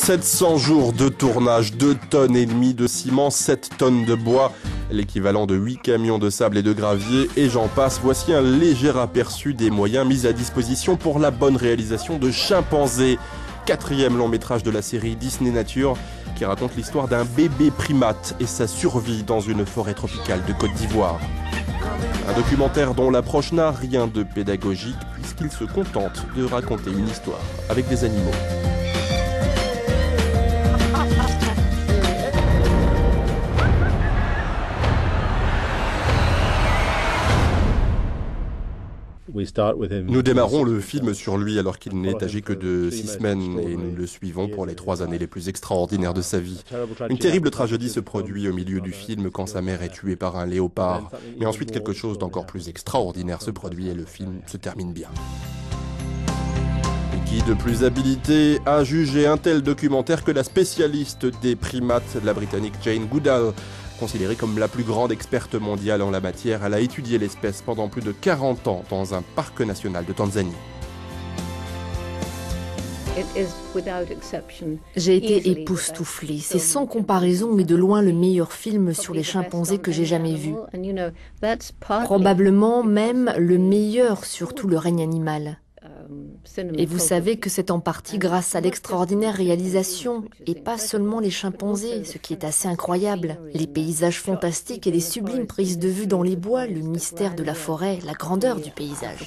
700 jours de tournage, 2 tonnes et demie de ciment, 7 tonnes de bois, l'équivalent de 8 camions de sable et de gravier, et j'en passe. Voici un léger aperçu des moyens mis à disposition pour la bonne réalisation de Chimpanzé, 4e long métrage de la série Disney Nature, qui raconte l'histoire d'un bébé primate et sa survie dans une forêt tropicale de Côte d'Ivoire. Un documentaire dont l'approche n'a rien de pédagogique puisqu'il se contente de raconter une histoire avec des animaux. Nous démarrons le film sur lui alors qu'il n'est âgé que de 6 semaines et nous le suivons pour les 3 années les plus extraordinaires de sa vie. Une terrible tragédie se produit au milieu du film quand sa mère est tuée par un léopard. Mais ensuite quelque chose d'encore plus extraordinaire se produit et le film se termine bien. Et qui de plus habilité à juger un tel documentaire que la spécialiste des primates, la Britannique Jane Goodall. Considérée comme la plus grande experte mondiale en la matière, elle a étudié l'espèce pendant plus de 40 ans dans un parc national de Tanzanie. J'ai été époustouflée. C'est sans comparaison, mais de loin le meilleur film sur les chimpanzés que j'ai jamais vu. Probablement même le meilleur sur tout le règne animal. Et vous savez que c'est en partie grâce à l'extraordinaire réalisation, et pas seulement les chimpanzés, ce qui est assez incroyable. Les paysages fantastiques et les sublimes prises de vue dans les bois, le mystère de la forêt, la grandeur du paysage.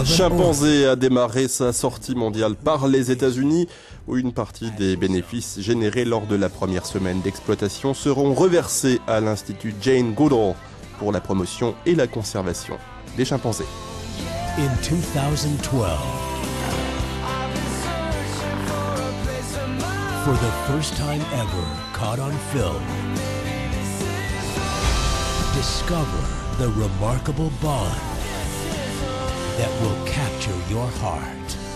Chimpanzé a démarré sa sortie mondiale par les États-Unis, où une partie des bénéfices générés lors de la première semaine d'exploitation seront reversés à l'Institut Jane Goodall pour la promotion et la conservation des chimpanzés. In 2012, for the first time ever caught on film, discover the remarkable bond that will capture your heart.